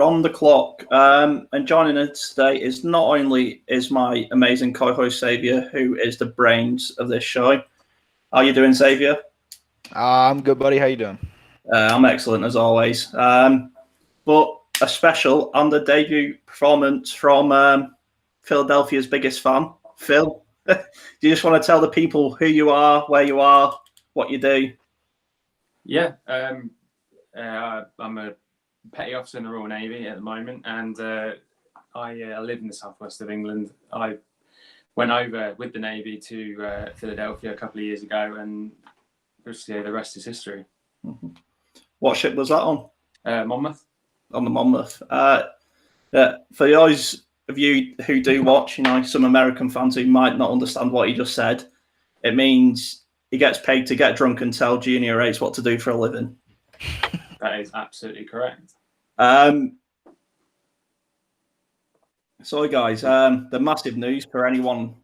are on the clock. And joining us today is not only is my amazing co-host Xavier, who is the brains of this show. How are you doing, Xavier? I'm good, buddy. How you doing? I'm excellent as always. But a special on the debut performance from Philadelphia's biggest fan, Phil. Do you just want to tell the people who you are, where you are, what you do? Yeah, I'm a petty officer in the Royal Navy at the moment, and I live in the southwest of England. I went over with the Navy to Philadelphia a couple of years ago, and obviously the rest is history. Mm-hmm. What ship was that on? Monmouth. On the Monmouth. For those of you who do watch, some American fans who might not understand what he just said, it means he gets paid to get drunk and tell junior eights what to do for a living. That is absolutely correct. So, guys, the massive news for anyone,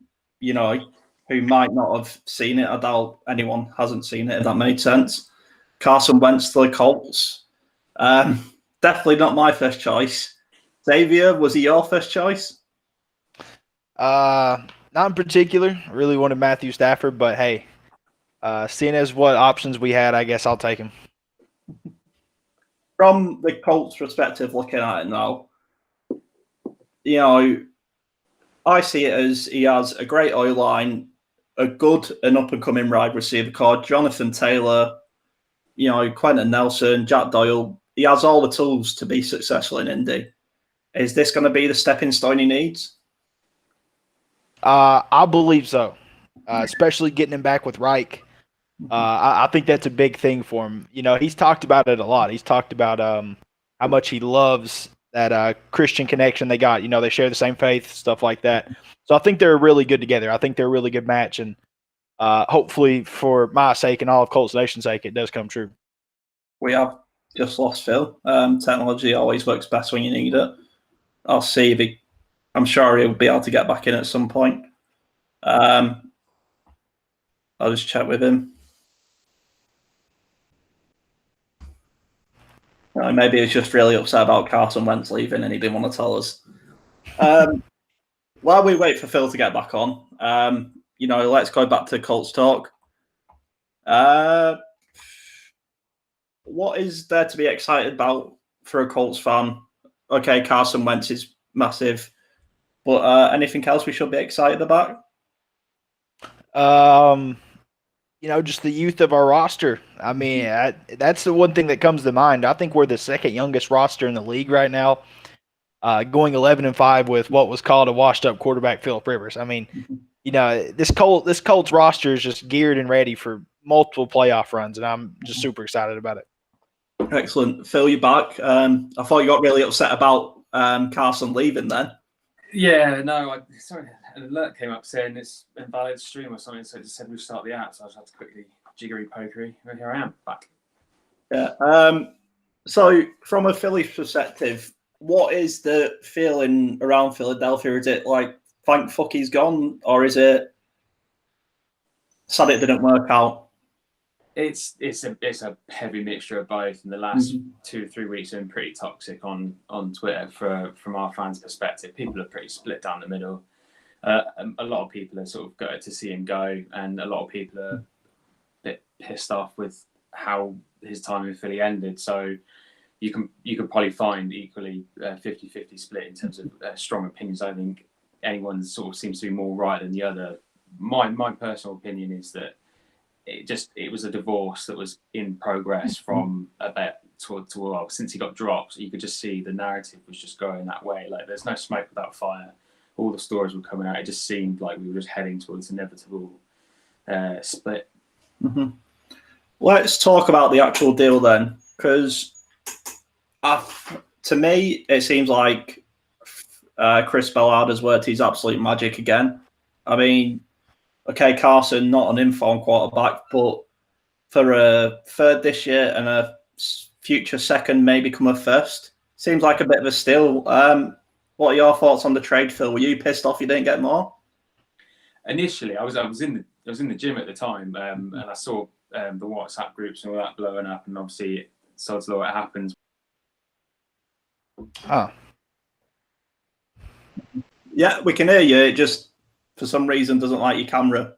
who might not have seen it. I doubt anyone hasn't seen it, if that made sense. Carson Wentz to the Colts. Definitely not my first choice. Xavier, was he your first choice? Not in particular. I really wanted Matthew Stafford, but hey, seeing as what options we had, I guess I'll take him. From the Colts' perspective, looking at it now, I see it as he has a great O-line, a good and up-and-coming wide receiver core, Jonathan Taylor, Quentin Nelson, Jack Doyle. He has all the tools to be successful in Indy. Is this going to be the stepping stone he needs? I believe so, especially getting him back with Reich. I think that's a big thing for him. He's talked about it a lot. He's talked about how much he loves that Christian connection they got. They share the same faith, stuff like that. So I think they're really good together. I think they're a really good match, and hopefully for my sake and all of Colts Nation's sake, it does come true. We have just lost Phil. Technology always works best when you need it. I'll see if I'm sure he'll be able to get back in at some point. I'll just chat with him. Maybe he's just really upset about Carson Wentz leaving and he didn't want to tell us. While we wait for Phil to get back on, let's go back to Colts talk. What is there to be excited about for a Colts fan? Okay, Carson Wentz is massive, but anything else we should be excited about? Just the youth of our roster. I mean, that's the one thing that comes to mind. I think we're the second youngest roster in the league right now, going 11-5 with what was called a washed-up quarterback, Philip Rivers. I mean, this Colts roster is just geared and ready for multiple playoff runs, and I'm just super excited about it. Excellent. Phil, you back. I thought you got really upset about Carson leaving then. Yeah, no, sorry, an alert came up saying it's invalid stream or something, so it just said restart the app, so I just had to quickly jiggery-pokery. But here I am, back. Yeah. So from a Phillies perspective, what is the feeling around Philadelphia? Is it like, thank fuck he's gone, or is it sad it didn't work out? It's a heavy mixture of both. In the last 2-3 weeks, have been pretty toxic on Twitter from our fans' perspective. People are pretty split down the middle. A lot of people are sort of gutted to see him go, and a lot of people are a bit pissed off with how his time in Philly ended. So you can probably find equally 50-50 split in terms of strong opinions. I don't think anyone sort of seems to be more right than the other. My personal opinion is that it was a divorce that was in progress from about since he got dropped. You could just see the narrative was just going that way. Like, there's no smoke without fire. All the stories were coming out. It just seemed like we were just heading towards inevitable split. Mm-hmm. Let's talk about the actual deal then, because to me it seems like Chris Ballard has worked his absolute magic again. I mean, okay, Carson, not an informed quarterback, but for a third this year and a future second, maybe come a first, seems like a bit of a steal. What are your thoughts on the trade, Phil? Were you pissed off you didn't get more? Initially, I was in the gym at the time, and I saw the WhatsApp groups and all that blowing up, and obviously, sod's law, it happens. Huh. Yeah, we can hear you. It just, for some reason, doesn't like your camera.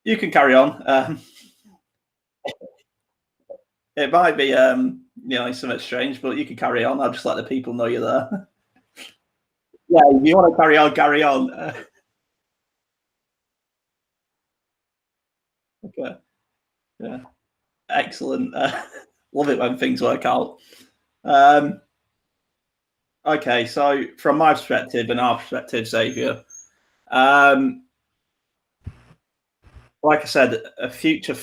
You can carry on. It might be, something strange, but you can carry on. I'll just let the people know you're there. Yeah, if you want to carry on, carry on. Okay. Yeah. Excellent. Love it when things work out. Okay, so from my perspective and our perspective, Xavier, like I said, a future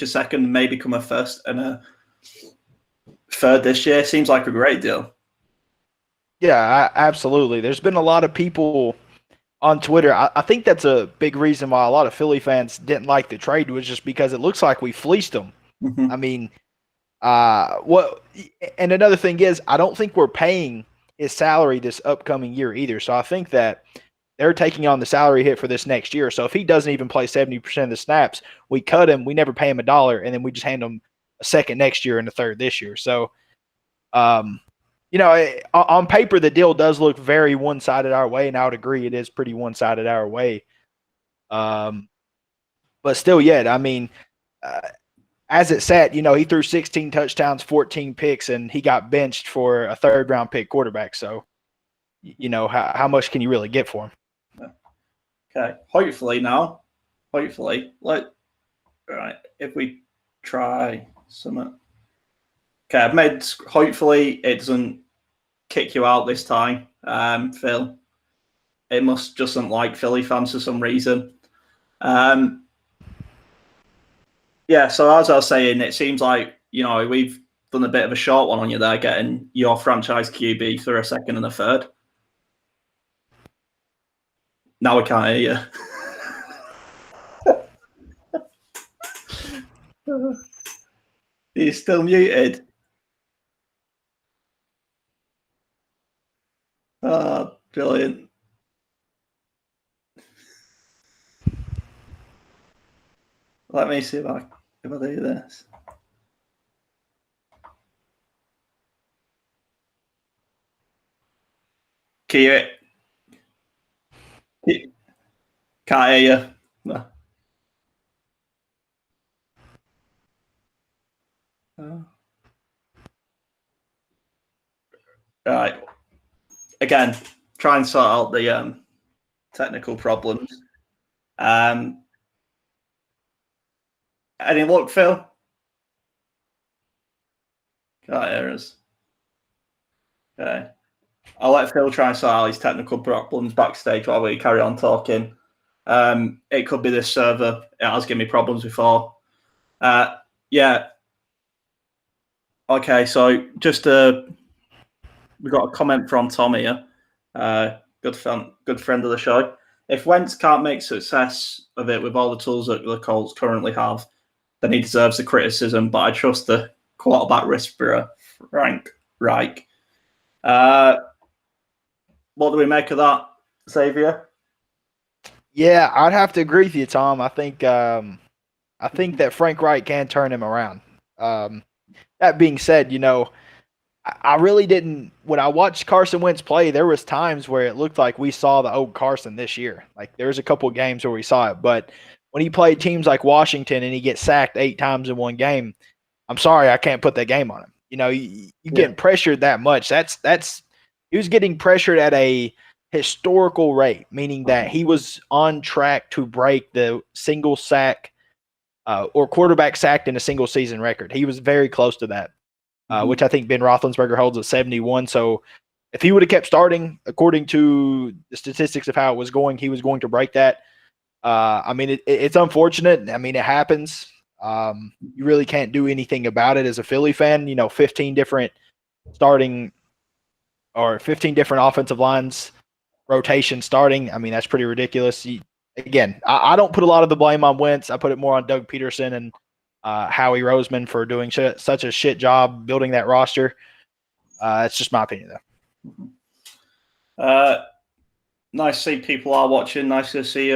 second may become a first, and a third this year seems like a great deal. Yeah, absolutely. There's been a lot of people on Twitter. I think that's a big reason why a lot of Philly fans didn't like the trade, was just because it looks like we fleeced them. Mm-hmm. I mean, and another thing is, I don't think we're paying his salary this upcoming year either. So I think that they're taking on the salary hit for this next year. So if he doesn't even play 70% of the snaps, we cut him, we never pay him $1, and then we just hand him a second next year and a third this year. So, on paper, the deal does look very one-sided our way, and I would agree it is pretty one-sided our way. But still, yeah, I mean, as it sat, he threw 16 touchdowns, 14 picks, and he got benched for a third-round pick quarterback. So, how much can you really get for him? Okay. Hopefully, if we try something. Okay, I've made. Hopefully, it doesn't kick you out this time, Phil. It must just not like Philly fans for some reason. Yeah. So as I was saying, it seems like we've done a bit of a short one on you there, getting your franchise QB for a second and a third. Now we can't hear you. You're still muted. Oh, brilliant. Let me see if I do this. Can you? Can't hear you. No. Right. Again, try and sort out the technical problems. Any luck, Phil? Can't hear us. Okay. I'll let Phil try and sort out his technical problems backstage while we carry on talking. It could be this server. It has given me problems before. Yeah. Okay, so just we got a comment from Tom here. Good friend of the show. If Wentz can't make success of it with all the tools that the Colts currently have, then he deserves the criticism. But I trust the quarterback whisperer, Frank Reich. What do we make of that, Xavier? Yeah, I'd have to agree with you, Tom. I think that Frank Reich can turn him around. That being said, I really didn't. When I watched Carson Wentz play, there was times where it looked like we saw the old Carson this year. Like there's a couple of games where we saw it, but when he played teams like Washington and he gets sacked 8 times in one game, I'm sorry, I can't put that game on him. You getting pressured that much. That's he was getting pressured at a historical rate, meaning that he was on track to break the single sack or quarterback sacked in a single season record. He was very close to that, which I think Ben Roethlisberger holds at 71. So if he would have kept starting, according to the statistics of how it was going, he was going to break that. I mean, it's unfortunate. I mean, it happens. You really can't do anything about it as a Philly fan. 15 different offensive lines rotation starting. I mean, that's pretty ridiculous. I don't put a lot of the blame on Wentz. I put it more on Doug Peterson and Howie Roseman for doing such a shit job building that roster. It's just my opinion, though. Nice to see people are watching. Nice to see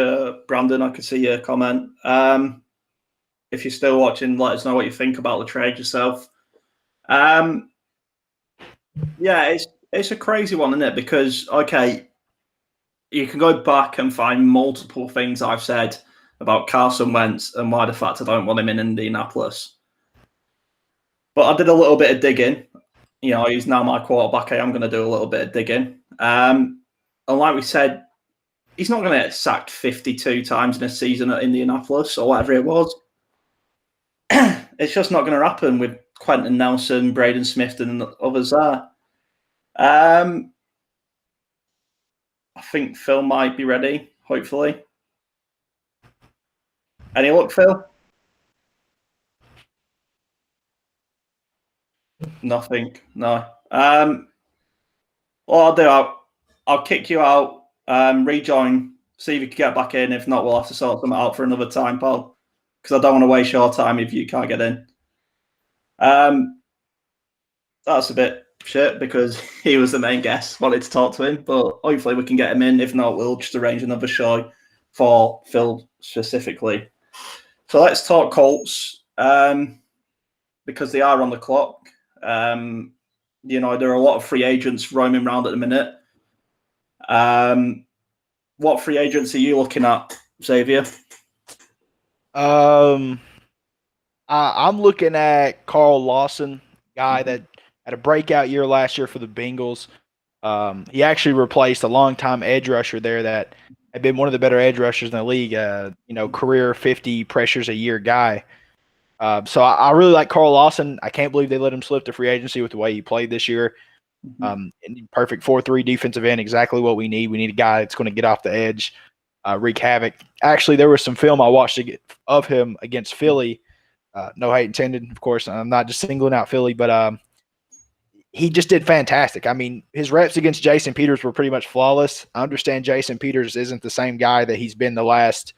Brandon. I can see your comment. If you're still watching, let us know what you think about the trade yourself. Yeah, it's a crazy one, isn't it? Because you can go back and find multiple things I've said about Carson Wentz and why the fact I don't want him in Indianapolis. But I did a little bit of digging. He's now my quarterback. I am going to do a little bit of digging. And like we said, he's not going to get sacked 52 times in a season at Indianapolis or whatever it was. It's just not going to happen with Quentin Nelson, Braden Smith, and others there. I think Phil might be ready, hopefully. Any luck, Phil? Nothing. No. What I'll do, I'll kick you out, rejoin, see if you can get back in. If not, we'll have to sort them out for another time, Paul, because I don't want to waste your time if you can't get in. That's a bit shit because he was the main guest. Wanted to talk to him, but hopefully we can get him in. If not, we'll just arrange another show for Phil specifically. So let's talk Colts because they are on the clock. There are a lot of free agents roaming around at the minute. What free agents are you looking at, Xavier? I'm looking at Carl Lawson, guy that had a breakout year last year for the Bengals. He actually replaced a longtime edge rusher there that had been one of the better edge rushers in the league. Career 50 pressures a year guy. So I really like Carl Lawson. I can't believe they let him slip to free agency with the way he played this year. Perfect 4-3 defensive end, exactly what we need. We need a guy that's going to get off the edge, wreak havoc. Actually, there was some film I watched of him against Philly. No hate intended, of course. I'm not just singling out Philly, but he just did fantastic. I mean, his reps against Jason Peters were pretty much flawless. I understand Jason Peters isn't the same guy that he's been the last,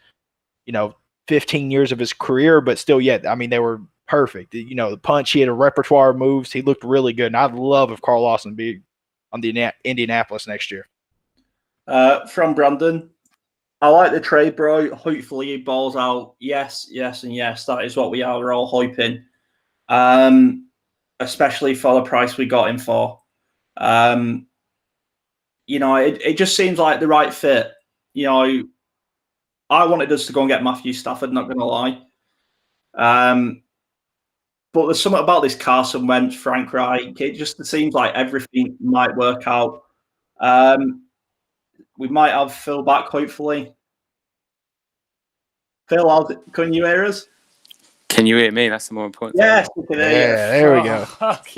15 years of his career, but still yet, I mean, they were perfect. The punch, he had a repertoire of moves. He looked really good. And I'd love if Carl Lawson be on the Indianapolis next year. From Brandon, I like the trade, bro. Hopefully he balls out. Yes, and yes. That is what we are. We're all hoping. Especially for the price we got him for. It just seems like the right fit. I wanted us to go and get Matthew Stafford, not going to lie. But there's something about this Carson Wentz, Frank Reich. It just seems like everything might work out. We might have Phil back, hopefully. Phil, can you hear us? Can you hear me? That's the more important thing. Yes, we can hear you. Yeah, there we go.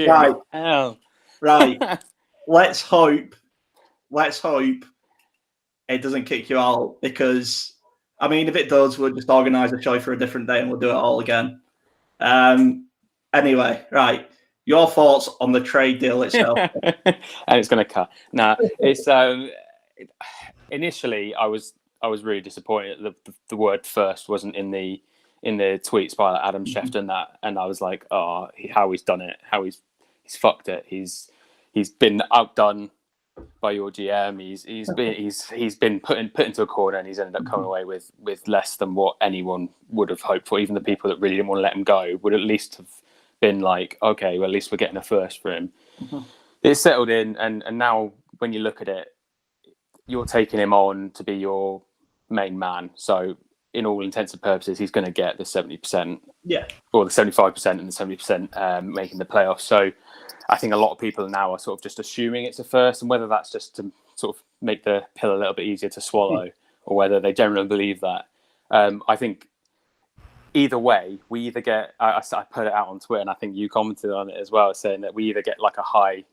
Right. Hell. Right. Let's hope it doesn't kick you out because, if it does, we'll just organise a show for a different day and we'll do it all again. Anyway, right. Your thoughts on the trade deal itself? And it's going to cut. Nah, it's initially I was really disappointed that the word first wasn't in the tweets by Adam Schefter and I was like, how he's done it, how he's fucked it. He's been outdone by your GM. He's been put into a corner and he's ended up coming away with less than what anyone would have hoped for. Even the people that really didn't want to let him go would at least have been like, okay, well, at least we're getting a first for him. Mm-hmm. It's settled in, and now when you look at it, you're taking him on to be your main man. So in all intents and purposes, he's going to get the 70%, or the 75% and the 70% making the playoffs. So I think a lot of people now are sort of just assuming it's a first, and whether that's just to sort of make the pill a little bit easier to swallow, or whether they generally believe that. I think either way, we either get, I put it out on Twitter, and I think you commented on it as well, saying that we either get like a high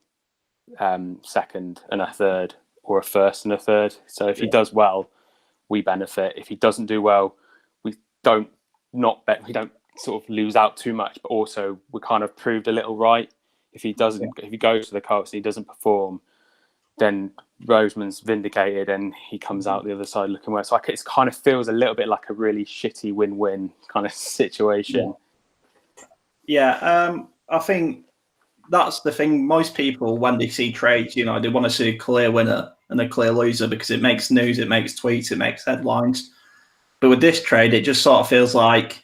second and a third, or a first and a third. So if he does well, we benefit. If he doesn't do well, we don't sort of lose out too much, but also we kind of proved a little right. If he doesn't, if he goes to the Colts and he doesn't perform, then Roseman's vindicated and he comes out the other side looking worse. So it kind of feels a little bit like a really shitty win-win kind of situation. Yeah, I think that's the thing. Most people, when they see trades, they want to see a clear winner. and a clear loser because it makes news, it makes tweets, it makes headlines. But with this trade, it just sort of feels like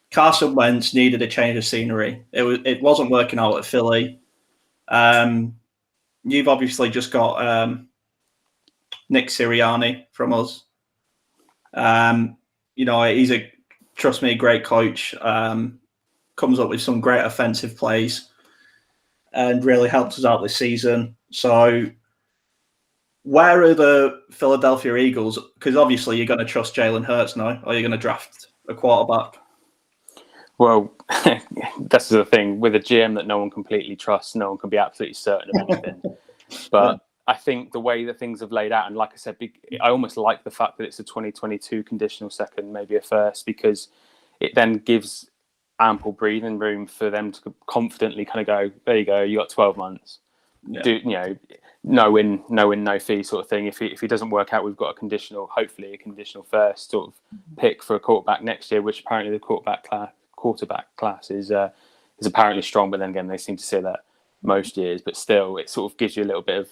Carson Wentz needed a change of scenery. It wasn't working out at Philly. You've obviously just got Nick Sirianni from us. He's trust me, great coach. Comes up with some great offensive plays and really helps us out this season. So where are the Philadelphia Eagles? Because obviously you're going to trust Jalen Hurts now, or you're going to draft a quarterback. Well, that's the thing. With a GM that no one completely trusts, no one can be absolutely certain of anything. But I think the way that things have laid out, and like I said, I almost like the fact that it's a 2022 conditional second, maybe a first, because it then gives ample breathing room for them to confidently kind of go, there you go, you got 12 months. Yeah. No win, no fee sort of thing. If he doesn't work out, we've got hopefully a conditional first sort of pick for a quarterback next year, which apparently the quarterback class is apparently strong. But then again, they seem to say that most years. But still, it sort of gives you a little bit of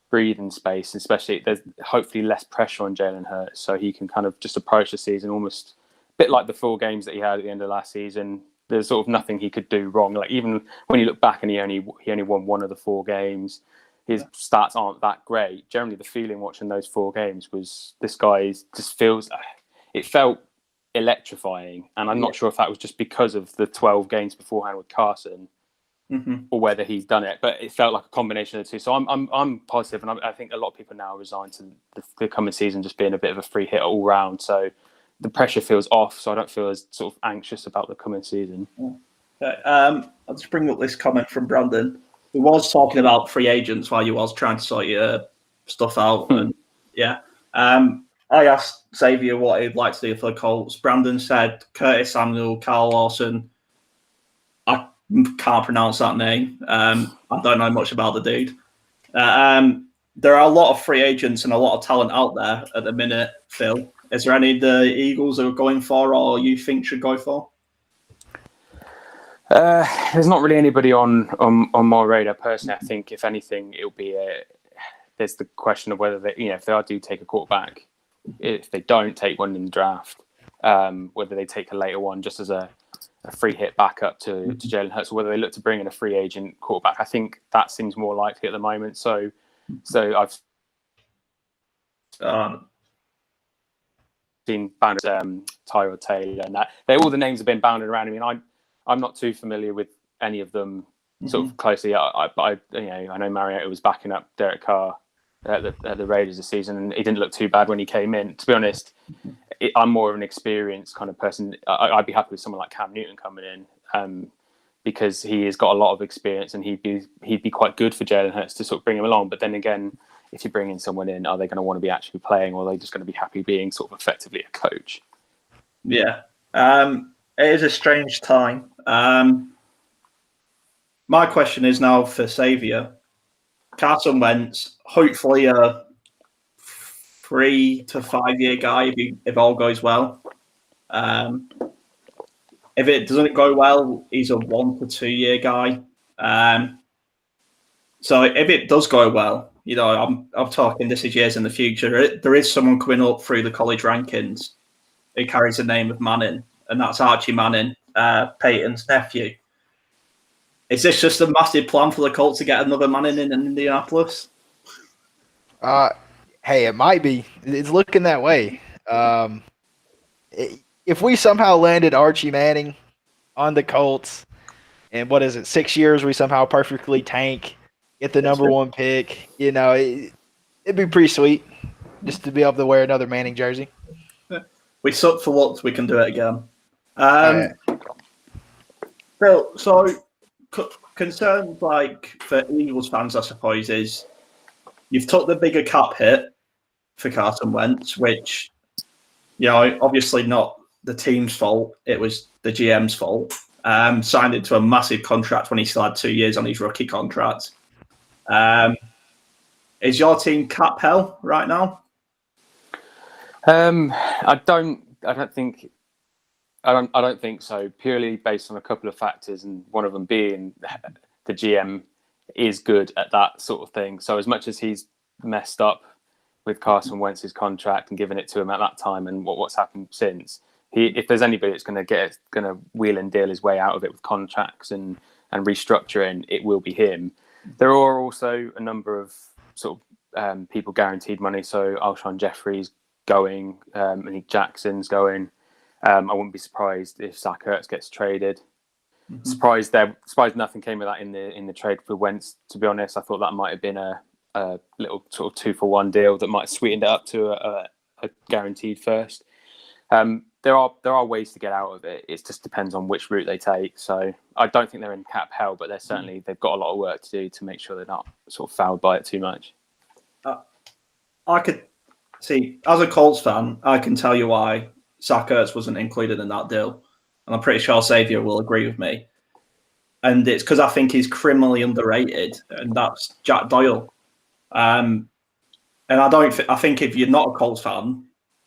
breathing space, especially there's hopefully less pressure on Jalen Hurts, so he can kind of just approach the season almost a bit like the 4 games that he had at the end of last season. There's sort of nothing he could do wrong. Like even when you look back and he only won 1 of the 4 games. His stats aren't that great. Generally, the feeling watching those 4 games was this guy just it felt electrifying. And I'm not sure if that was just because of the 12 games beforehand with Carson or whether he's done it, but it felt like a combination of the two. So I'm positive, and I think a lot of people now are resigned to the coming season just being a bit of a free hit all round. So the pressure feels off, so I don't feel as sort of anxious about the coming season. Okay. I'll just bring up this comment from Brandon, who was talking about free agents while you was trying to sort your stuff out. And I asked Xavier what he'd like to do for the Colts. Brandon said Curtis Samuel, Carl Lawson. I can't pronounce that name. I don't know much about the dude. There are a lot of free agents and a lot of talent out there at the minute, Phil. Is there any the Eagles are going for or you think should go for? There's not really anybody on my radar personally. I think if anything, it'll be there's the question of whether they, if they do take a quarterback, if they don't take one in the draft, whether they take a later one just as a free hit backup to Jalen Hurts, or whether they look to bring in a free agent quarterback. I think that seems more likely at the moment. So I've seen banded Tyrod Taylor and that all the names have been bounded around. I mean, I'm not too familiar with any of them sort of closely. But I know Mariota was backing up Derek Carr at the Raiders this season, and he didn't look too bad when he came in. To be honest, I'm more of an experienced kind of person. I'd be happy with someone like Cam Newton coming in because he has got a lot of experience, and he'd be quite good for Jalen Hurts to sort of bring him along. But then again, if you bring in someone in, are they going to want to be actually playing, or are they just going to be happy being sort of effectively a coach? Yeah. It is a strange time. My question is now for Xavier. Carson Wentz, hopefully a 3 to 5 year guy if all goes well. If it doesn't go well, he's a 1 to 2 year guy. So if it does go well, I'm talking this is years in the future. There is someone coming up through the college rankings who carries the name of Manning, and that's Archie Manning, Peyton's nephew. Is this just a massive plan for the Colts to get another Manning in Indianapolis? Hey, it might be. It's looking that way. If we somehow landed Archie Manning on the Colts, and 6 years we somehow perfectly tank, get the number 1 pick, it'd be pretty sweet just to be able to wear another Manning jersey. We suck for looks, we can do it again. Phil, so concerns like for Eagles fans, I suppose, is you've took the bigger cap hit for Carson Wentz, which, obviously not the team's fault. It was the GM's fault. Signed into a massive contract when he still had 2 years on his rookie contract. Is your team cap hell right now? I don't think so. Purely based on a couple of factors, and one of them being the GM is good at that sort of thing. So as much as he's messed up with Carson Wentz's contract and giving it to him at that time, and what's happened since. If there's anybody that's going to wheel and deal his way out of it with contracts and restructuring, it will be him. There are also a number of sort of people guaranteed money. So Alshon Jeffrey's going, Malik Jackson's going. I wouldn't be surprised if Zach Ertz gets traded. Mm-hmm. Surprised nothing came of that in the trade for Wentz. To be honest, I thought that might have been a little sort of 2-for-1 deal that might have sweetened it up to a guaranteed first. There are ways to get out of it. It just depends on which route they take. So I don't think they're in cap hell, but they've got a lot of work to do to make sure they're not sort of fouled by it too much. I could see, as a Colts fan, I can tell you why Zach Ertz wasn't included in that deal. And I'm pretty sure Xavier will agree with me. And it's because I think he's criminally underrated, and that's Jack Doyle. And I think if you're not a Colts fan,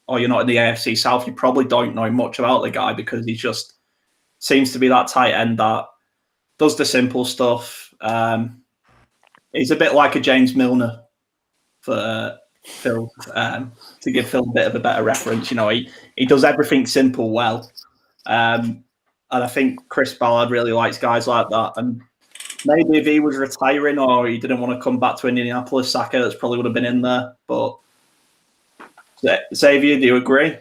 or you're not in the AFC South, you probably don't know much about the guy because he just seems to be that tight end that does the simple stuff. He's a bit like a James Milner for Phil, to give Phil a bit of a better reference. You know, he does everything simple well. And I think Chris Ballard really likes guys like that. And maybe if he was retiring or he didn't want to come back to Indianapolis, Zach Ertz probably would have been in there. But Xavier, do you agree?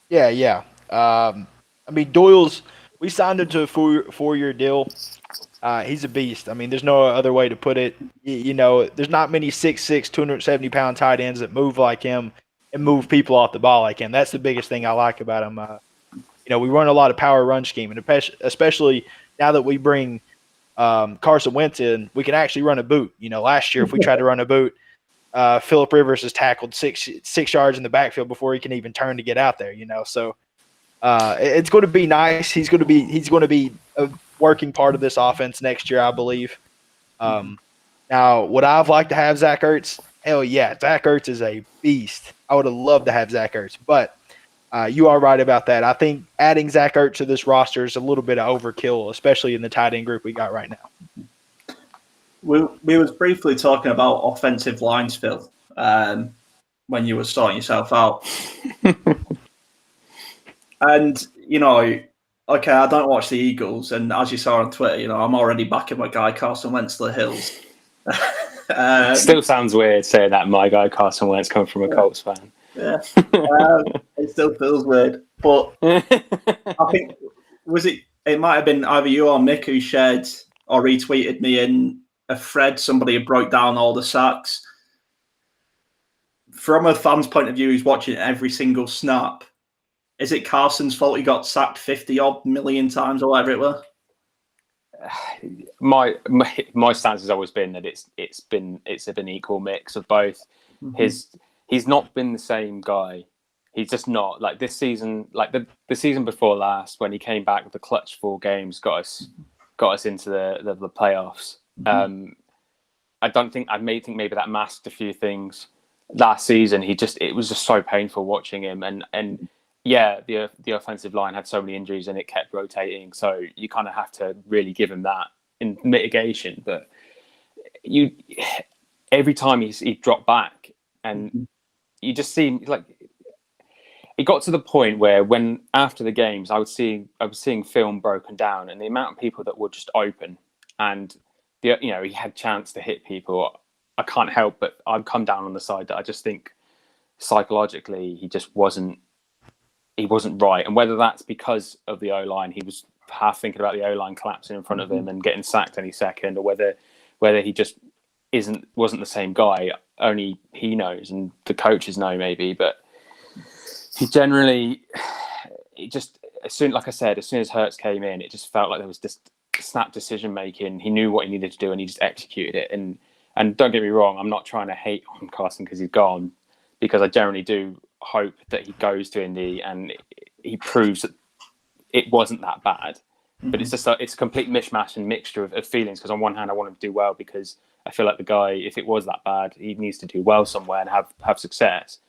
Yeah. I mean, Doyle's, we signed him to a four-year deal. He's a beast. I mean, there's no other way to put it. You know, there's not many 6'6", 270-pound tight ends that move like him and move people off the ball like him. That's the biggest thing I like about him. You know, we run a lot of power run scheme, and especially now that we bring Carson Wentz in, we can actually run a boot. You know, last year if we tried to run a boot, Phillip Rivers has tackled six yards in the backfield before he can even turn to get out there. You know, so it's going to be nice. He's going to be a working part of this offense next year, I believe. Now, would I have liked to have Zach Ertz? Hell yeah, Zach Ertz is a beast. I would have loved to have Zach Ertz, but you are right about that. I think adding Zach Ertz to this roster is a little bit of overkill, especially in the tight end group we got right now. We was briefly talking about offensive lines, Phil, when you were starting yourself out. And, you know, okay, I don't watch the Eagles, and as you saw on Twitter, you know, I'm already backing my guy Carson Wentz to the hills. Still sounds weird saying that my guy Carson Wentz coming from a Colts fan. Yeah, it still feels weird. But I think, it might have been either you or Mick who shared or retweeted me in a thread. Somebody had broke down all the sacks. From a fan's point of view who's watching every single snap, is it Carson's fault he got sacked 50-odd million times or whatever it was? My stance has always been that it's been an equal mix of both. Mm-hmm. He's not been the same guy. He's just not. Like this season, like the season before last, when he came back with the clutch 4 games, got us into the playoffs. Mm-hmm. I may think maybe that masked a few things last season. It was just so painful watching him, and yeah, the offensive line had so many injuries and it kept rotating. So you kind of have to really give him that in mitigation. But every time he dropped back, and you just see like it got to the point where when after the games I was seeing film broken down, and the amount of people that were just open, and he had chance to hit people. I can't help but I've come down on the side that I just think psychologically he just wasn't right. And whether that's because of the O-line, he was half thinking about the O-line collapsing in front of him and getting sacked any second, or whether he just wasn't the same guy, only he knows and the coaches know maybe. But he generally, as soon as Hurts came in, it just felt like there was this snap decision making. He knew what he needed to do and he just executed it. And don't get me wrong, I'm not trying to hate on Carson because he's gone, because I generally do hope that he goes to Indy and he proves that it wasn't that bad. Mm-hmm. But it's just it's a complete mishmash and mixture of feelings, because on one hand I want him to do well because I feel like the guy, if it was that bad, he needs to do well somewhere and have success.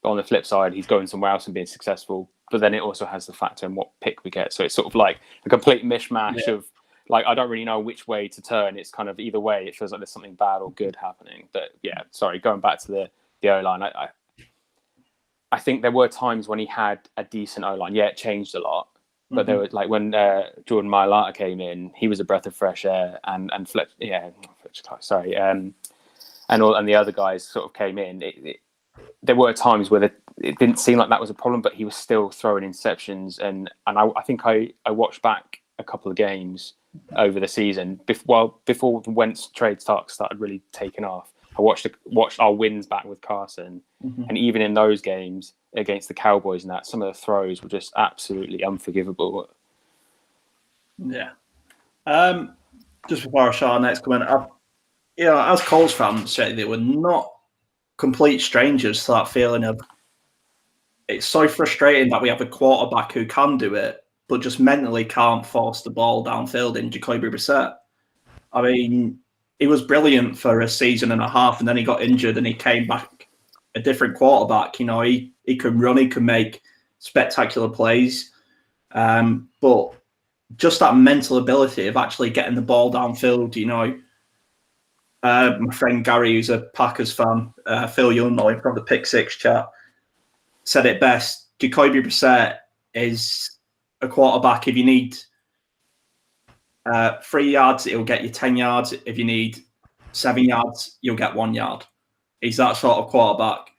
But on the flip side, he's going somewhere else and being successful. But then it also has the factor in what pick we get. So it's sort of like a complete mishmash of, like, I don't really know which way to turn. It's kind of either way. It feels like there's something bad or good happening. But yeah, sorry, going back to the O-line. I think there were times when he had a decent O-line. Yeah, it changed a lot. But there was like when Jordan Mailata came in, he was a breath of fresh air, and Fletcher, sorry, and the other guys sort of came in. There were times where it didn't seem like that was a problem, but he was still throwing interceptions, and I think I watched back a couple of games over the season before the Wentz trade talk started really taking off. I watched our wins back with Carson, and even in those games against the Cowboys and that, some of the throws were just absolutely unforgivable. Yeah. Just before I show our next comment, as Colts fans say, they were not complete strangers to that feeling of it's so frustrating that we have a quarterback who can do it, but just mentally can't force the ball downfield in Jacoby Brissett. I mean, he was brilliant for a season and a half, and then he got injured and he came back a different quarterback. You know, he can run, he can make spectacular plays, but just that mental ability of actually getting the ball downfield, you know. My friend Gary, who's a Packers fan, Phil Young, from the Pick Six chat, said it best. Jacoby Brissett is a quarterback. If you need 3 yards, it'll get you 10 yards. If you need 7 yards, you'll get 1 yard. He's that sort of quarterback.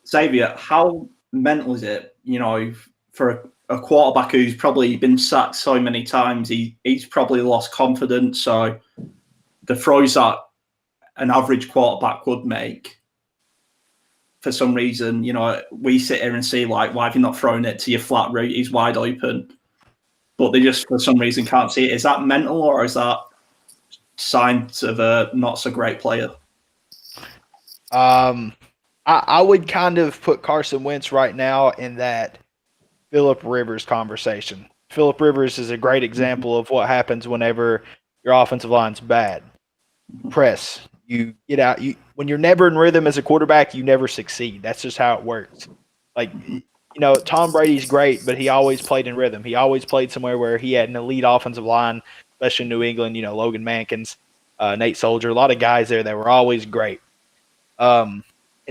Xavier, how mental is it, you know, for a quarterback who's probably been sacked so many times? He's probably lost confidence. So the throws that an average quarterback would make, for some reason, you know, we sit here and see, like, why have you not thrown it to your flat route? He's wide open. But they just, for some reason, can't see it. Is that mental, or is that signs of a not so great player? I would kind of put Carson Wentz right now in that Phillip Rivers conversation. Phillip Rivers is a great example of what happens whenever your offensive line's bad. Press. You get out. When you're never in rhythm as a quarterback, you never succeed. That's just how it works. Like, you know, Tom Brady's great, but he always played in rhythm. He always played somewhere where he had an elite offensive line, especially in New England. You know, Logan Mankins, Nate Soldier, a lot of guys there that were always great. And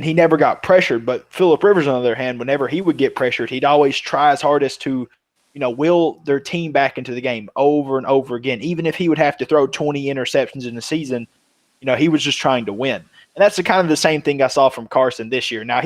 he never got pressured. But Phillip Rivers, on the other hand, whenever he would get pressured, he'd always try his hardest to, you know, will their team back into the game over and over again. Even if he would have to throw 20 interceptions in the season, you know, he was just trying to win. And that's the same thing I saw from Carson this year. Now,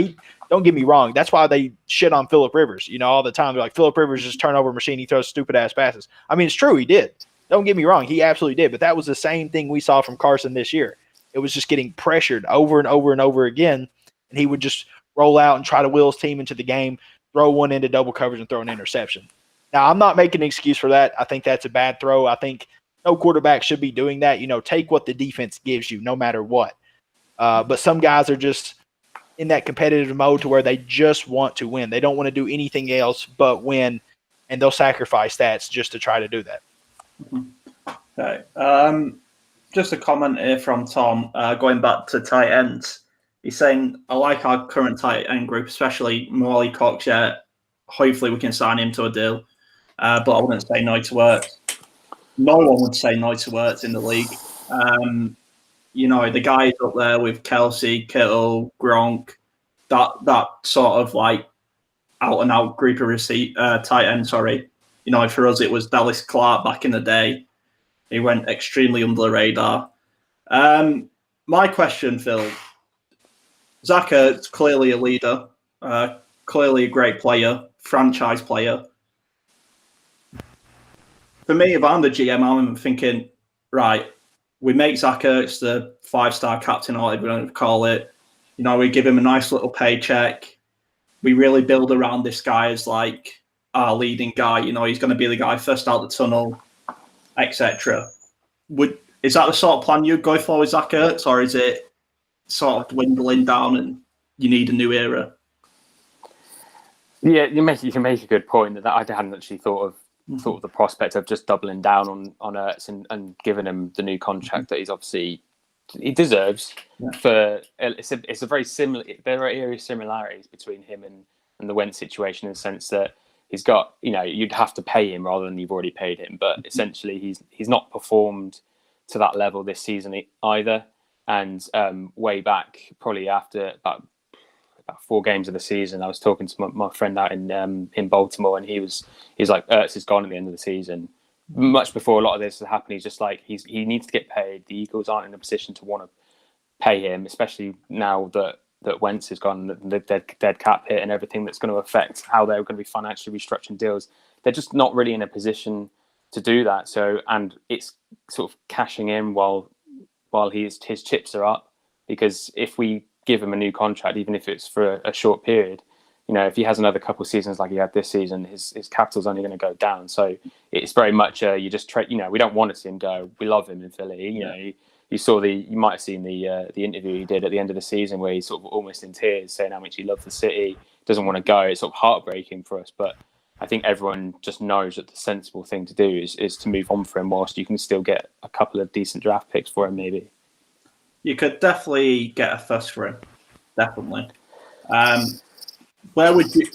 don't get me wrong, that's why they shit on Phillip Rivers, you know, all the time. They're like, Phillip Rivers is a turnover machine. He throws stupid-ass passes. I mean, it's true, he did. Don't get me wrong, he absolutely did. But that was the same thing we saw from Carson this year. It was just getting pressured over and over and over again, and he would just roll out and try to will his team into the game, throw one into double coverage, and throw an interception. Now, I'm not making an excuse for that. I think that's a bad throw. I think no quarterback should be doing that. You know, take what the defense gives you no matter what. But some guys are just in that competitive mode to where they just want to win. They don't want to do anything else but win, and they'll sacrifice stats just to try to do that. Okay. Just a comment here from Tom, going back to tight ends. He's saying, I like our current tight end group, especially Molly Cox. Yeah, hopefully we can sign him to a deal. But I wouldn't say no to Ertz. No one would say no to Ertz in the league. You know, the guys up there with Kelsey, Kittle, Gronk, that sort of like out-and-out group of tight end, sorry. You know, for us, it was Dallas Clark back in the day. He went extremely under the radar. My question, Phil. Zach Ertz, clearly a leader, clearly a great player, franchise player. For me, if I'm the GM, I'm thinking, right, we make Zach Ertz the 5-star captain, or whatever we want to call it. You know, we give him a nice little paycheck. We really build around this guy as like our leading guy. You know, he's going to be the guy first out the tunnel, etc. Is that the sort of plan you'd go for with Zach Ertz, or is it sort of dwindling down and you need a new era? Yeah, you can make a good point that I hadn't actually thought of the prospect of just doubling down on Ertz and giving him the new contract that he deserves. Yeah. It's a very similar. There are similarities between him and the Wentz situation in the sense that he's got, you know, you'd have to pay him rather than you've already paid him, but essentially he's not performed to that level this season either. And way back, probably after about about 4 games of the season. I was talking to my friend out in Baltimore, and he's like, Ertz is gone at the end of the season. Much before a lot of this has happened, he's just like, he needs to get paid. The Eagles aren't in a position to want to pay him, especially now that Wentz is gone, the dead cap hit and everything that's going to affect how they're going to be financially restructuring deals. They're just not really in a position to do that. So, and it's sort of cashing in while his chips are up, because if we give him a new contract, even if it's for a short period, if he has another couple of seasons like he had this season, his capital's only going to go down. So it's very much you just trade. We don't want to see him go. We love him in Philly. You might have seen the interview he did at the end of the season where he's sort of almost in tears, saying how much he loves the city, doesn't want to go. It's sort of heartbreaking for us, but I think everyone just knows that the sensible thing to do is to move on for him whilst you can still get a couple of decent draft picks for him, maybe. You could definitely get a first for him. Definitely. Where would you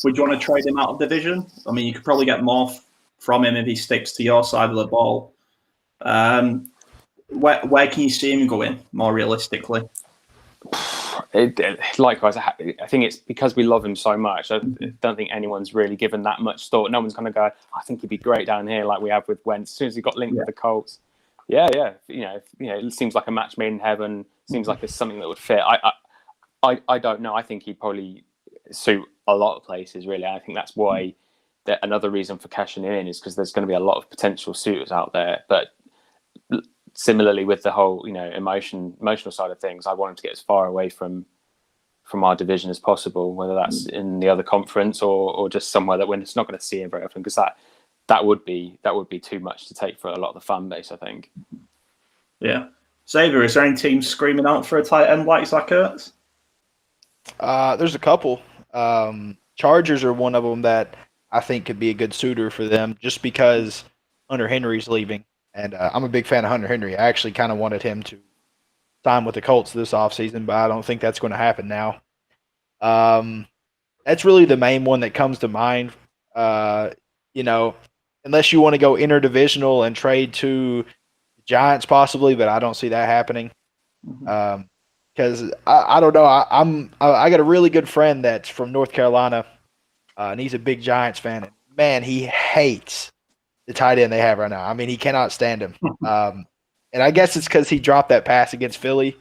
want to trade him out of division? I mean, you could probably get more from him if he sticks to your side of the ball. Where can you see him going more realistically? Likewise, I think it's because we love him so much. I don't think anyone's really given that much thought. No one's going to go, I think he'd be great down here like we have with Wentz. As soon as he got linked with the Colts, it seems like a match made in heaven. Seems like it's something that would fit. I don't know. I think he'd probably suit a lot of places, really. I think that's why another reason for cashing him in is because there's going to be a lot of potential suitors out there. But similarly with the whole, emotional side of things, I want him to get as far away from our division as possible, whether that's in the other conference or just somewhere that we're just not going to see him very often, because that would be too much to take for a lot of the fan base, I think. Yeah. Xavier, is there any teams screaming out for a tight end like Zach Ertz? There's a couple. Chargers are one of them that I think could be a good suitor for them, just because Hunter Henry's leaving. And I'm a big fan of Hunter Henry. I actually kind of wanted him to sign with the Colts this offseason, but I don't think that's going to happen now. That's really the main one that comes to mind. Unless you want to go interdivisional and trade to the Giants possibly, but I don't see that happening. Because I don't know. I got a really good friend that's from North Carolina, and he's a big Giants fan. And man, he hates the tight end they have right now. I mean, he cannot stand him. And I guess it's because he dropped that pass against Philly.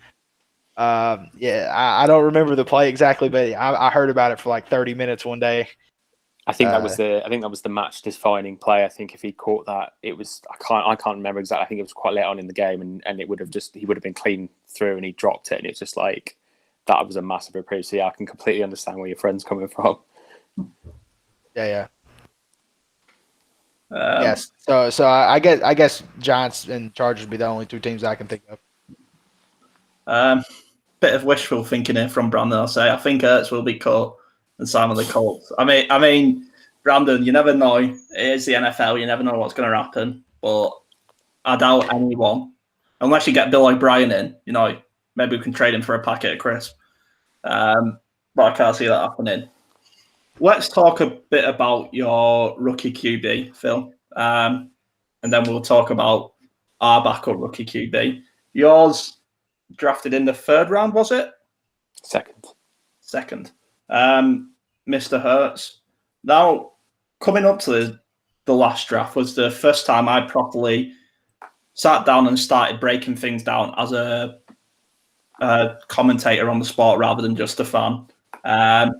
I don't remember the play exactly, but I heard about it for like 30 minutes one day. I think that was the match defining play. I think if he caught that, it was I can't remember exactly. I think it was quite late on in the game, and it would have he would have been clean through, and he dropped it, and it's just like that was a massive reprieve. So yeah, I can completely understand where your friend's coming from. Yeah. Yes. So I guess Giants and Chargers would be the only two teams I can think of. Bit of wishful thinking here from Brandon. I'll say I think Ertz will be caught and sign with the Colts. I mean, Brandon, you never know. It is the NFL. You never know what's going to happen. But I doubt anyone, unless you get Bill O'Brien in. Maybe we can trade him for a packet of crisps. But I can't see that happening. Let's talk a bit about your rookie QB, Phil. And then we'll talk about our backup rookie QB. Yours drafted in the 3rd round, was it? Second. Mr. Hurts. Now, coming up to the last draft was the first time I properly sat down and started breaking things down as a commentator on the sport rather than just a fan. I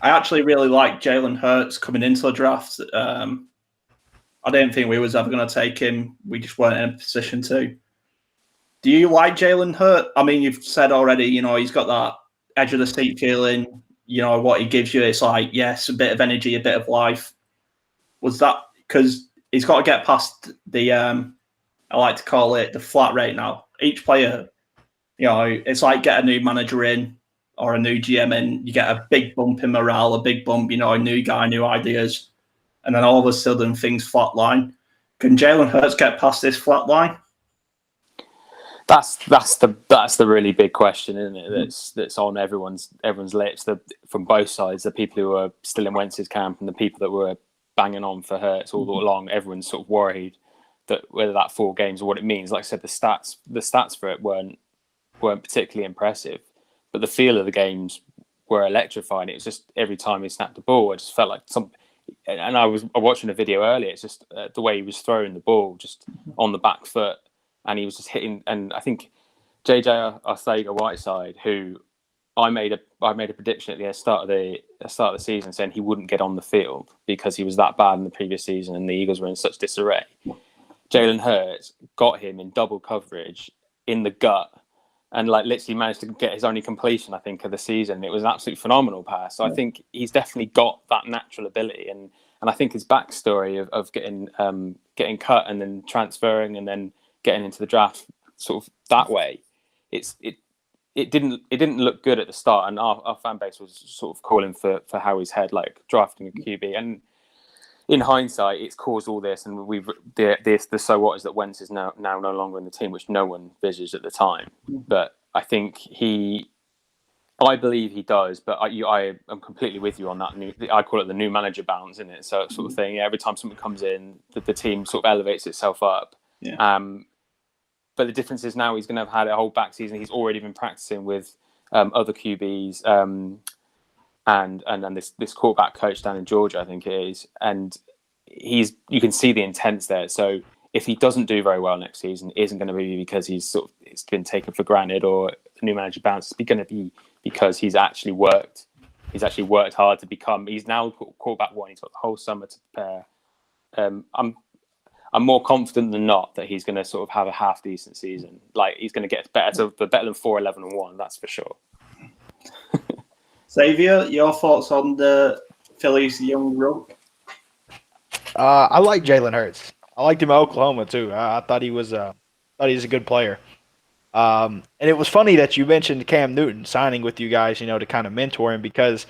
actually really liked Jalen Hurts coming into the draft. I didn't think we was ever going to take him. We just weren't in a position to. Do you like Jalen Hurts? I mean, you've said already, he's got that edge of the seat feeling. What he gives you, it's like, yes, a bit of energy, a bit of life. Was that because he's got to get past the, I like to call it the flat rate now. Each player, it's like get a new manager in or a new GM in, you get a big bump in morale, a big bump, a new guy, new ideas. And then all of a sudden things flatline. Can Jalen Hurts get past this flatline? That's the really big question, isn't it? That's on everyone's lips. From both sides, the people who are still in Wentz's camp and the people that were banging on for Hurts all along. Everyone's sort of worried that whether that 4 games or what it means. Like I said, the stats for it weren't particularly impressive, but the feel of the games were electrifying. It was just every time he snapped the ball, I just felt like and I was watching a video earlier. It's just the way he was throwing the ball, just on the back foot, and he was just hitting. And I think JJ Arcega-Whiteside, who I made a prediction at the start of the season saying he wouldn't get on the field because he was that bad in the previous season and the Eagles were in such disarray. Jalen Hurts got him in double coverage in the gut and like literally managed to get his only completion, I think, of the season. It was an absolutely phenomenal pass. So I think he's definitely got that natural ability, and I think his backstory of getting cut and then transferring and then getting into the draft sort of that way, it didn't look good at the start, and our fan base was sort of calling for Howie's head, like drafting a QB. And in hindsight, it's caused all this, and the so what is that Wentz is now no longer in the team, which no one envisaged at the time. But I think I believe he does, but I am completely with you on that. I call it the new manager bounce, isn't it? So sort of thing. Every time someone comes in, the team sort of elevates itself up. Yeah. But the difference is now he's going to have had a whole back season. He's already been practicing with other QBs and this quarterback coach down in Georgia, I think it is. And you can see the intent there. So if he doesn't do very well next season, it isn't going to be because it's been taken for granted or the new manager bounce. It's going to be because he's actually worked. He's actually worked hard to become. He's now quarterback one. He's got the whole summer to prepare. I'm more confident than not that he's going to sort of have a half decent season. Like he's going to get better than 4-11-1. That's for sure. Xavier, your thoughts on the Phillies' young rook? I like Jalen Hurts. I liked him at Oklahoma too. I thought he was a good player. And it was funny that you mentioned Cam Newton signing with you guys, to kind of mentor him, because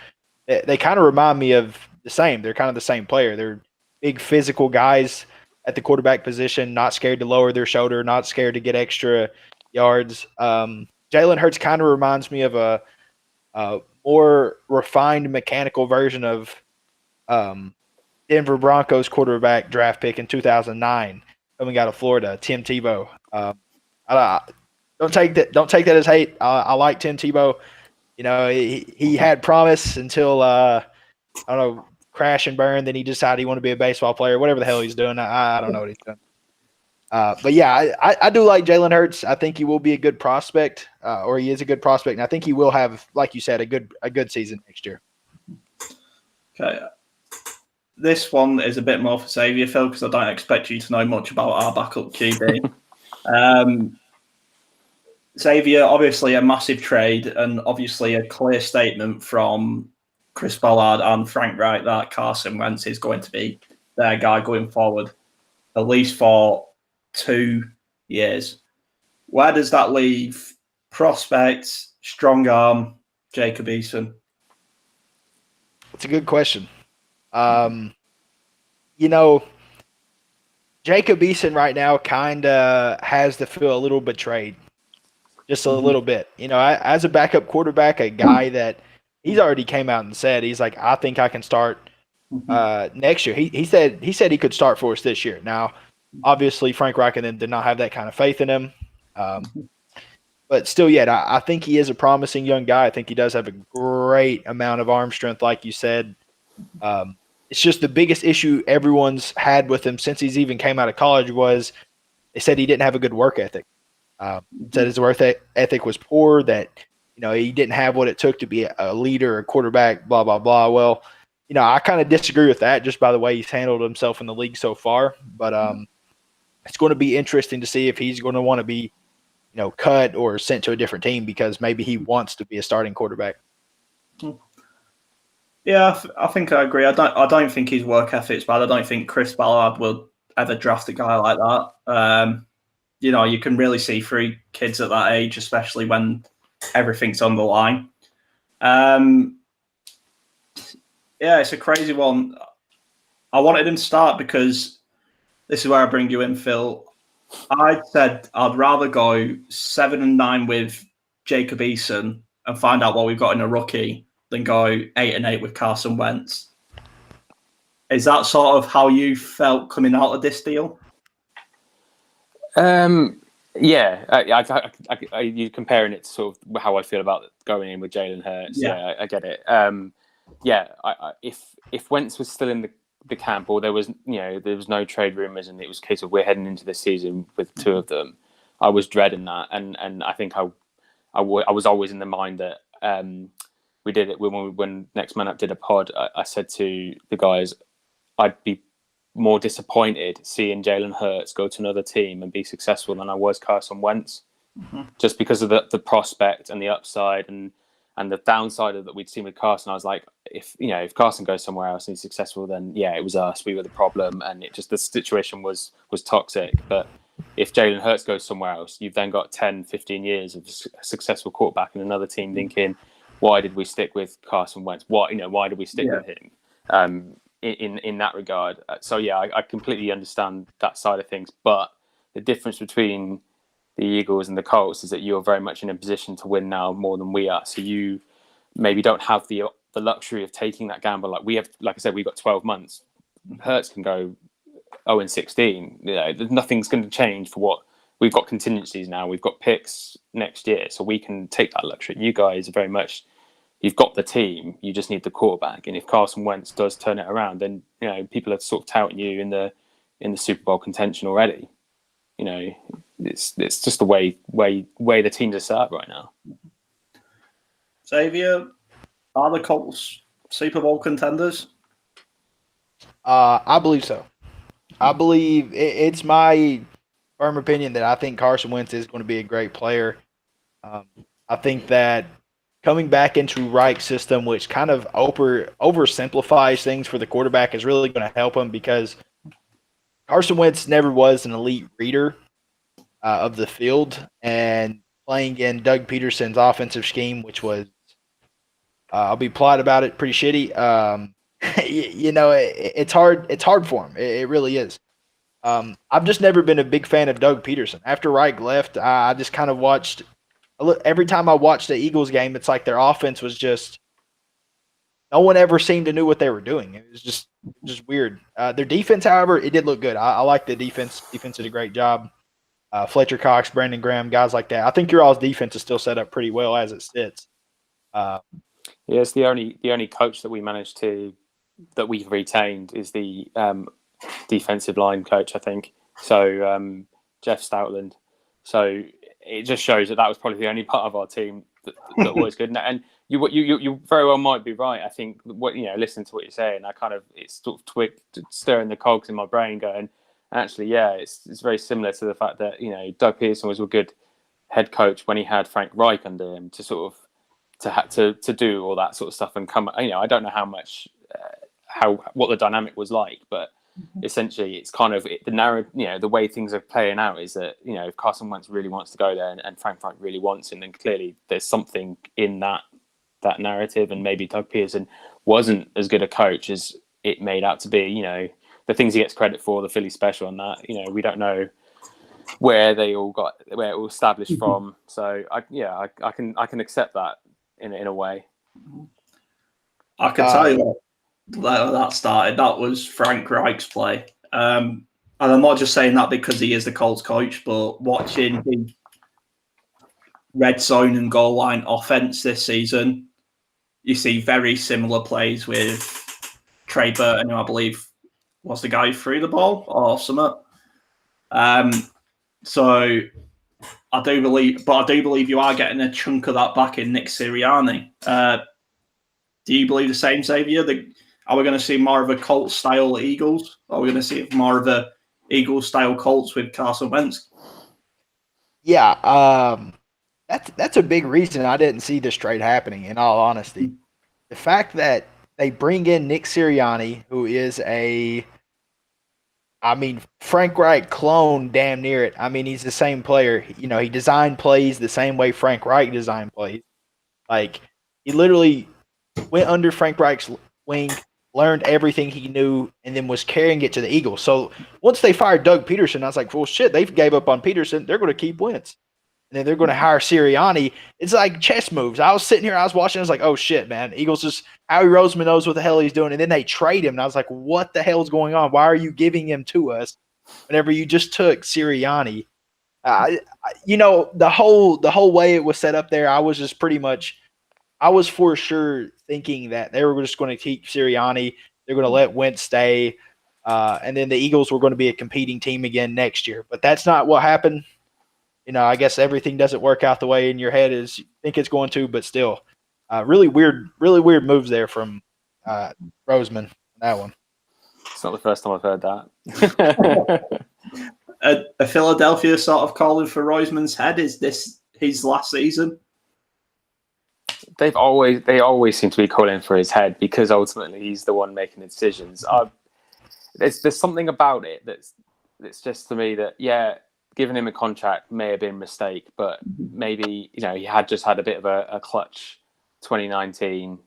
they kind of remind me of the same. They're kind of the same player. They're big physical guys at the quarterback position, not scared to lower their shoulder, not scared to get extra yards. Jalen Hurts kind of reminds me of a more refined mechanical version of Denver Broncos quarterback draft pick in 2009 coming out of Florida, Tim Tebow. Don't take that as hate. I like Tim Tebow. He had promise until I don't know, crash and burn. Then he decided he wanted to be a baseball player, whatever the hell he's doing. I don't know what he's doing. But yeah, I do like Jalen Hurts. I think he will be a good prospect, or he is a good prospect, and I think he will have, like you said, a good season next year. Okay. This one is a bit more for Xavier, Phil, because I don't expect you to know much about our backup QB. Xavier, obviously a massive trade and obviously a clear statement from Chris Ballard and Frank Reich that Carson Wentz is going to be their guy going forward, at least for 2 years. Where does that leave prospects, strong arm, Jacob Eason? It's a good question. Jacob Eason right now kind of has to feel a little betrayed, just a little bit. As a backup quarterback, a guy that he's already came out and said, he's like, I think I can start next year. He said he could start for us this year. Now, obviously, Frank Reich and them did not have that kind of faith in him. But still yet, I think he is a promising young guy. I think he does have a great amount of arm strength, like you said. It's just the biggest issue everyone's had with him since he's even came out of college was they said he didn't have a good work ethic. Said his work ethic was poor, that he didn't have what it took to be a leader, a quarterback, blah, blah, blah. Well, I kind of disagree with that just by the way he's handled himself in the league so far. But it's going to be interesting to see if he's going to want to be, cut or sent to a different team because maybe he wants to be a starting quarterback. Yeah, I think I agree. I don't think his work ethic's bad. I don't think Chris Ballard will ever draft a guy like that. You can really see through kids at that age, especially when everything's on the line. Yeah, it's a crazy one. I wanted him to start because this is where I bring you in, Phil. I said I'd rather go 7-9 with Jacob Eason and find out what we've got in a rookie than go 8-8 with Carson Wentz. Is that sort of how you felt coming out of this deal? Yeah, you're comparing it to sort of how I feel about going in with Jalen Hurts. Yeah, I get it. If Wentz was still in the camp, or there was no trade rumors, and it was a case of we're heading into this season with two of them, I was dreading that, and I think I was always in the mind that we did it when Next Man Up did a pod. I said to the guys, I'd be more disappointed seeing Jalen Hurts go to another team and be successful than I was Carson Wentz, just because of the prospect and the upside and the downside that we'd seen with Carson. I was like, if Carson goes somewhere else and he's successful, then yeah, it was us. We were the problem, and the situation was toxic. But if Jalen Hurts goes somewhere else, you've then got 10, 15 years of a successful quarterback in another team thinking, why did we stick with Carson Wentz? Why did we stick with him? In that regard. So yeah, I completely understand that side of things. But the difference between the Eagles and the Colts is that you're very much in a position to win now more than we are. So you maybe don't have the luxury of taking that gamble. Like we have, like I said, we've got 12 months. Hurts can go 0-16. Nothing's going to change for what we've got. Contingencies now. We've got picks next year, so we can take that luxury. You guys are very much, you've got the team, you just need the quarterback. And if Carson Wentz does turn it around, then people are sort of touting you in the Super Bowl contention already. It's just the way the teams are set up right now. Xavier, are the Colts Super Bowl contenders? I believe so. I believe it's my firm opinion that I think Carson Wentz is going to be a great player. I think that coming back into Reich's system, which kind of oversimplifies things for the quarterback, is really going to help him, because Carson Wentz never was an elite reader of the field, and playing in Doug Peterson's offensive scheme, which was, I'll be polite about it, pretty shitty. It's hard. It's hard for him. It really is. I've just never been a big fan of Doug Peterson. After Reich left, I just kind of watched. Every time I watched the Eagles game, it's like their offense was just, no one ever seemed to know what they were doing. It was just weird. Their defense, however, it did look good. I like the defense. Defense did a great job. Fletcher Cox, Brandon Graham, guys like that. I think your all's defense is still set up pretty well as it sits. It's the only coach that we've retained is the defensive line coach, I think. So Jeff Stoutland. So it just shows that was probably the only part of our team that was good. And you very well might be right. I think listening to what you're saying, it's sort of stirring the cogs in my brain, going, actually, yeah, it's very similar to the fact that Doug Peterson was a good head coach when he had Frank Reich under him to sort of to do all that sort of stuff and come. I don't know how much what the dynamic was like, but essentially it's kind of the narrative. The way things are playing out is that if Carson Wentz really wants to go there and Frank Reich really wants him, then clearly there's something in that narrative, and maybe Doug Peterson wasn't as good a coach as it made out to be. The things he gets credit for, the Philly special, and that we don't know where it all established from. So I can accept that in a way. I can tell you what that started. That was Frank Reich's play. And I'm not just saying that because he is the Colts coach, but watching the red zone and goal line offense this season, you see very similar plays with Trey Burton, who I believe was the guy who threw the ball or something. So I do believe you are getting a chunk of that back in Nick Sirianni. Do you believe the same, Xavier? Are we going to see more of a Colts-style Eagles? Or are we going to see more of a Eagles-style Colts with Carson Wentz? Yeah, that's a big reason I didn't see this trade happening, in all honesty. The fact that they bring in Nick Sirianni, who is Frank Reich clone, damn near it. He's the same player. He designed plays the same way Frank Reich designed plays. Like, he literally went under Frank Reich's wing, learned everything he knew, and then was carrying it to the Eagles. So once they fired Doug Peterson, I was like, well, shit, they gave up on Peterson. They're going to keep Wentz. And then they're going to hire Sirianni. It's like chess moves. I was sitting here, I was watching, I was like, oh, shit, man. Eagles Howie Roseman knows what the hell he's doing. And then they trade him, and I was like, what the hell's going on? Why are you giving him to us whenever you just took Sirianni? The whole way it was set up there, I was just pretty much, I was for sure thinking that they were just going to keep Sirianni. They're going to let Wentz stay, and then the Eagles were going to be a competing team again next year. But that's not what happened. I guess everything doesn't work out the way in your head as you think it's going to, but still, really weird moves there from Roseman. That one. It's not the first time I've heard that. A Philadelphia sort of calling for Roseman's head. Is this his last season? They always seem to be calling for his head because ultimately he's the one making the decisions. There's something about it that's just to me that giving him a contract may have been a mistake, but maybe he had just had a bit of a clutch 2018.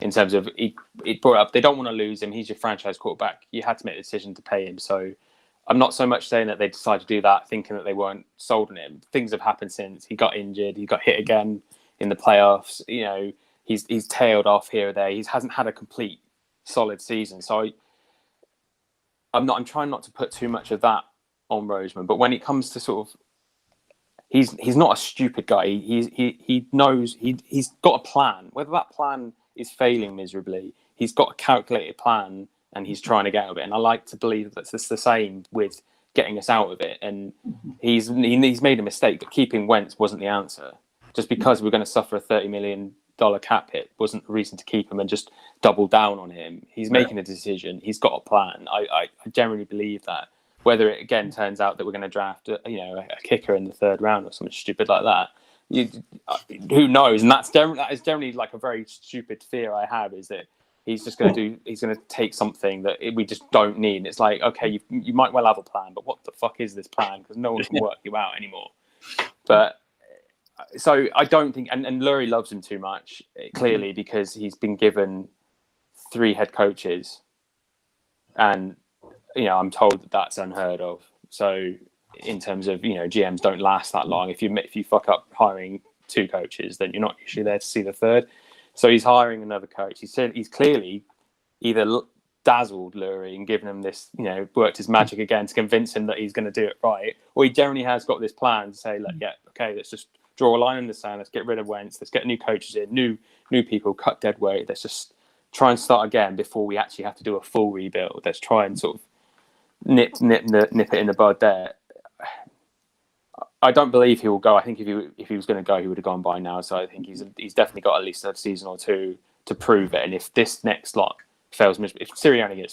In terms of he brought up, they don't want to lose him. He's your franchise quarterback. You had to make the decision to pay him. So I'm not so much saying that they decided to do that thinking that they weren't sold on him. Things have happened since. He got injured. He got hit again in the playoffs. He's tailed off here or there. He hasn't had a complete solid season. So I'm trying not to put too much of that on Roseman. But when it comes to sort of, he's not a stupid guy. He knows he's got a plan. Whether that plan is failing miserably, he's got a calculated plan and he's trying to get out of it. And I like to believe that it's the same with getting us out of it. And he's made a mistake, but keeping Wentz wasn't the answer. Just because we're going to suffer a $30 million cap hit wasn't a reason to keep him and just double down on him. He's making a decision. He's got a plan. I generally believe that. Whether it again turns out that we're going to draft a kicker in the third round or something stupid like that, who knows? And that is generally like a very stupid fear I have, is that he's just going to take something that we just don't need. And it's like, okay, you might well have a plan, but what the fuck is this plan? Because no one can work you out anymore. But so I don't think, and Lurie loves him too much, clearly, because he's been given 3 head coaches, and I'm told that that's unheard of. So in terms of GMs don't last that long. If you fuck up hiring 2 coaches, then you're not usually there to see the third. So he's hiring another coach. He's clearly either dazzled Lurie and given him this, worked his magic again to convince him that he's going to do it right, or he generally has got this plan to say, like, let's just draw a line in the sand. Let's get rid of Wentz. Let's get new coaches in, new people, cut dead weight. Let's just try and start again before we actually have to do a full rebuild. Let's try and sort of nip it in the bud there. I don't believe he will go. I think if he was going to go, he would have gone by now. So I think he's definitely got at least a season or 2 to prove it. And if this next lot fails, if Sirianni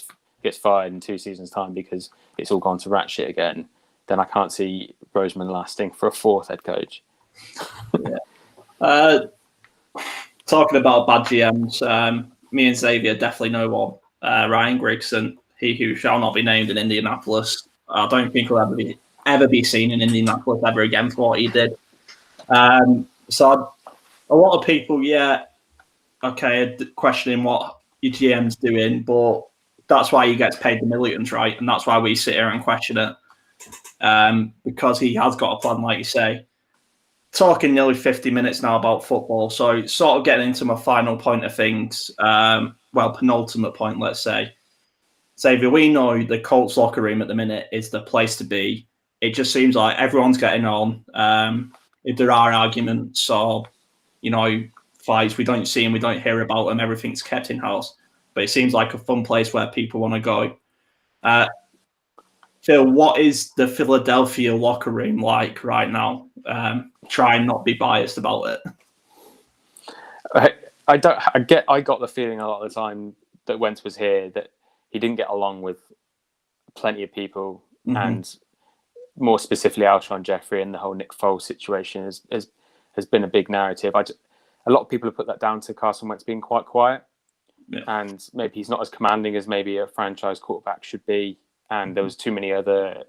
gets fired in 2 seasons' time because it's all gone to rat shit again, then I can't see Roseman lasting for a 4th head coach. Talking about bad GMs, me and Xavier definitely know one. Ryan Grigson, he who shall not be named in Indianapolis. I don't think he'll ever be seen in Indianapolis ever again for what he did. So a lot of people, questioning what your GM's doing, but that's why he gets paid the millions, right? And that's why we sit here and question it, because he has got a plan, like you say. Talking nearly 50 minutes now about football, so sort of getting into my final point of things, penultimate point, let's say. Xavier, we know the Colts locker room at the minute is the place to be. It just seems like everyone's getting on. If there are arguments or, fights, we don't see them, we don't hear about them. Everything's kept in-house. But it seems like a fun place where people want to go. Phil, what is the Philadelphia locker room like right now? Try and not be biased about it. I got the feeling a lot of the time that Wentz was here that he didn't get along with plenty of people, and more specifically Alshon Jeffrey, and the whole Nick Foles situation has been a big narrative. A lot of people have put that down to Carson Wentz being quite quiet, and maybe he's not as commanding as maybe a franchise quarterback should be, and there was too many other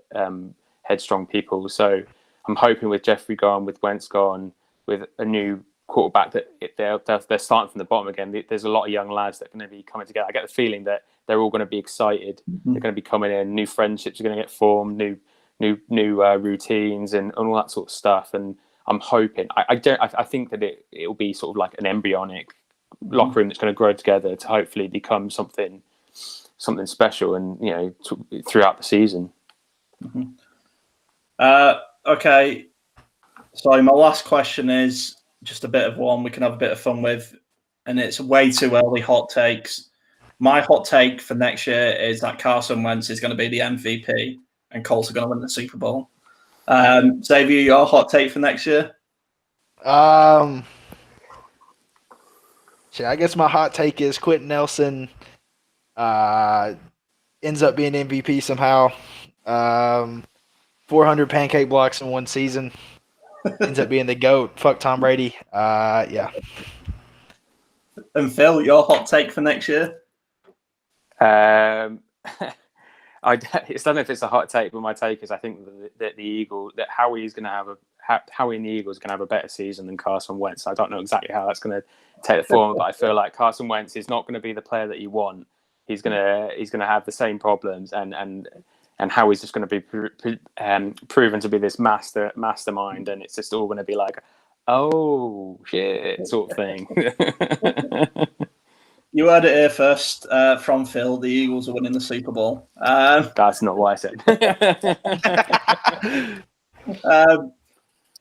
headstrong people. So I'm hoping with Jeffrey gone, with Wentz gone, with a new quarterback, that they're starting from the bottom again. There's a lot of young lads that are going to be coming together. I get the feeling that they're all going to be excited. They're going to be coming in. New friendships are going to get formed. New routines and all that sort of stuff. And I'm hoping. I think that it will be sort of like an embryonic locker room that's going to grow together to hopefully become something special, and throughout the season. Okay. So my last question is just a bit of one we can have a bit of fun with, and it's way too early hot takes. My hot take for next year is that Carson Wentz is going to be the MVP and Colts are going to win the Super Bowl. Xavier, your hot take for next year? I guess my hot take is Quentin Nelson ends up being MVP somehow. 400 pancake blocks in one season. Ends up being the GOAT. Fuck Tom Brady. Yeah. And Phil, your hot take for next year? I don't know if it's a hot take, but my take is I think that the Eagles, that Howie and the Eagles can have a better season than Carson Wentz. I don't know exactly how that's going to take the form, but I feel like Carson Wentz is not going to be the player that you want. He's gonna have the same problems, and Howie's just going to be proven to be this mastermind, and it's just all going to be like, oh shit, sort of thing. You heard it here first from Phil. The Eagles are winning the Super Bowl. That's not what I said.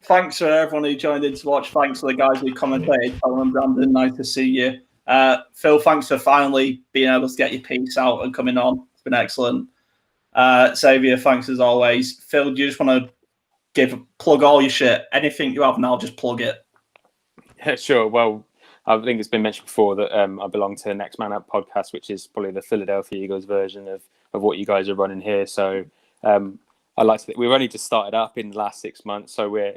Thanks for everyone who joined in to watch. Thanks to the guys who commentated. Colin and Brandon, nice to see you. Phil, thanks for finally being able to get your piece out and coming on. It's been excellent. Xavier, thanks as always. Phil, do you just want to plug all your shit? Anything you have now, just plug it. Yeah, sure. Well, I think it's been mentioned before that I belong to the Next Man Up podcast, which is probably the Philadelphia Eagles version of what you guys are running here. So I like to. We've only just started up in the last 6 months, so we're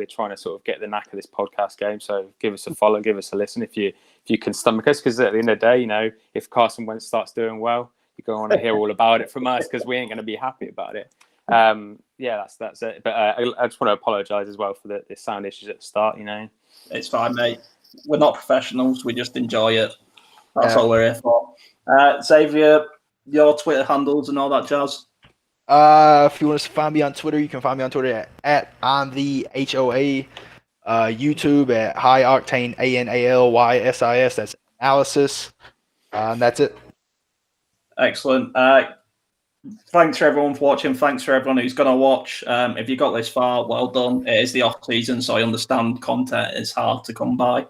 trying to sort of get the knack of this podcast game. So give us a follow, give us a listen if you can stomach us, because at the end of the day, you know, if Carson Wentz starts doing well, you're going to want to hear all about it from us, because we ain't going to be happy about it. Yeah, that's it. But I just want to apologise as well for the sound issues at the start. You know, it's fine, mate. We're not professionals. We just enjoy it. That's all we're here for. Xavier, your Twitter handles and all that jazz. If you want to find me on Twitter, you can find me on Twitter at on the HOA. YouTube at High Octane ANALYSIS. That's analysis. And that's it. Excellent. Thanks for everyone for watching. Thanks for everyone who's going to watch. If you got this far, well done. It is the off season, so I understand content is hard to come by.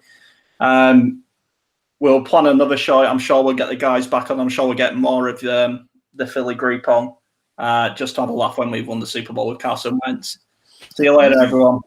We'll plan another show. I'm sure we'll get the guys back on. I'm sure we'll get more of the Philly group on. Just to have a laugh when we've won the Super Bowl with Carson Wentz. See you later, everyone.